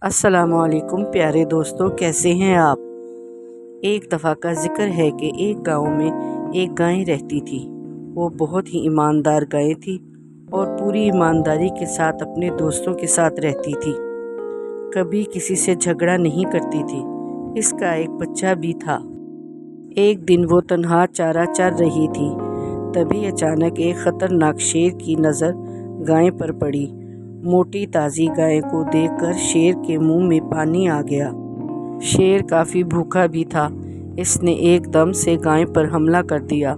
السلام علیکم پیارے دوستوں، کیسے ہیں آپ؟ ایک دفعہ کا ذکر ہے کہ ایک گاؤں میں ایک گائے رہتی تھی۔ وہ بہت ہی ایماندار گائے تھی اور پوری ایمانداری کے ساتھ اپنے دوستوں کے ساتھ رہتی تھی۔ کبھی کسی سے جھگڑا نہیں کرتی تھی۔ اس کا ایک بچہ بھی تھا۔ ایک دن وہ تنہا چارہ چر رہی تھی، تبھی اچانک ایک خطرناک شیر کی نظر گائے پر پڑی۔ موٹی تازی گائے کو دیکھ کر شیر کے منہ میں پانی آ گیا۔ شیر کافی بھوکا بھی تھا۔ اس نے ایک دم سے گائے پر حملہ کر دیا۔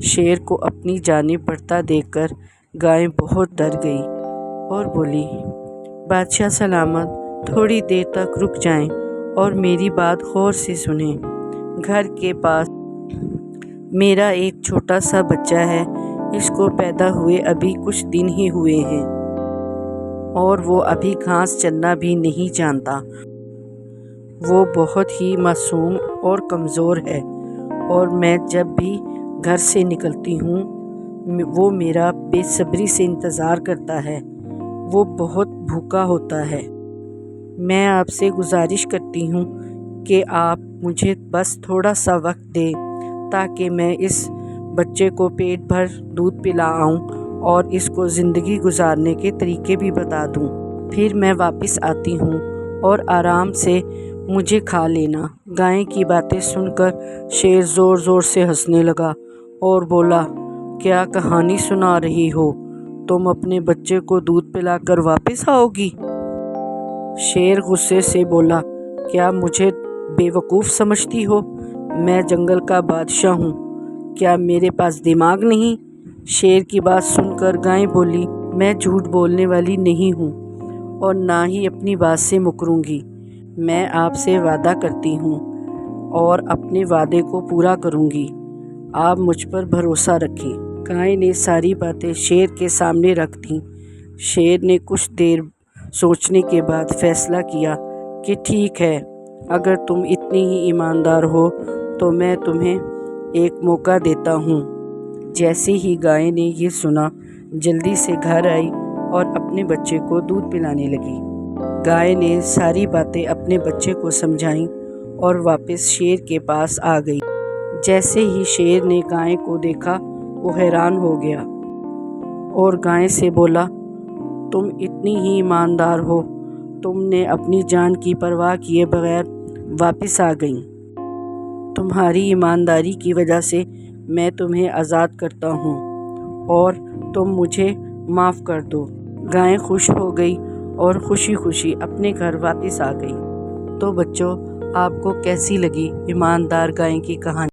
شیر کو اپنی جانب بڑھتا دیکھ کر گائے بہت ڈر گئی اور بولی، بادشاہ سلامت، تھوڑی دیر تک رک جائیں اور میری بات غور سے سنیں۔ گھر کے پاس میرا ایک چھوٹا سا بچہ ہے۔ اس کو پیدا ہوئے ابھی کچھ دن ہی ہوئے ہیں اور وہ ابھی گھاس چرنا بھی نہیں جانتا۔ وہ بہت ہی معصوم اور کمزور ہے اور میں جب بھی گھر سے نکلتی ہوں وہ میرا بے صبری سے انتظار کرتا ہے۔ وہ بہت بھوکا ہوتا ہے۔ میں آپ سے گزارش کرتی ہوں کہ آپ مجھے بس تھوڑا سا وقت دیں تاکہ میں اس بچے کو پیٹ بھر دودھ پلاؤں اور اس کو زندگی گزارنے کے طریقے بھی بتا دوں۔ پھر میں واپس آتی ہوں اور آرام سے مجھے کھا لینا۔ گائے کی باتیں سن کر شیر زور زور سے ہنسنے لگا اور بولا، کیا کہانی سنا رہی ہو؟ تم اپنے بچے کو دودھ پلا کر واپس آؤ گی؟ شیر غصے سے بولا، کیا مجھے بے وقوف سمجھتی ہو؟ میں جنگل کا بادشاہ ہوں۔ کیا میرے پاس دماغ نہیں؟ شیر کی بات سن کر گائے بولی، میں جھوٹ بولنے والی نہیں ہوں اور نہ ہی اپنی بات سے مکروں گی۔ میں آپ سے وعدہ کرتی ہوں اور اپنے وعدے کو پورا کروں گی۔ آپ مجھ پر بھروسہ رکھیں۔ گائے نے ساری باتیں شیر کے سامنے رکھ دیں۔ شیر نے کچھ دیر سوچنے کے بعد فیصلہ کیا کہ ٹھیک ہے، اگر تم اتنی ہی ایماندار ہو تو میں تمہیں ایک موقع دیتا ہوں۔ جیسے ہی گائے نے یہ سنا، جلدی سے گھر آئی اور اپنے بچے کو دودھ پلانے لگی۔ گائے نے ساری باتیں اپنے بچے کو سمجھائیں اور واپس شیر کے پاس آ گئی۔ جیسے ہی شیر نے گائے کو دیکھا وہ حیران ہو گیا اور گائے سے بولا، تم اتنی ہی ایماندار ہو، تم نے اپنی جان کی پرواہ کیے بغیر واپس آ گئیں۔ تمہاری ایمانداری کی وجہ سے میں تمہیں آزاد کرتا ہوں اور تم مجھے معاف کر دو۔ گائے خوش ہو گئی اور خوشی خوشی اپنے گھر واپس آ گئی۔ تو بچوں، آپ کو کیسی لگی ایماندار گائے کی کہانی؟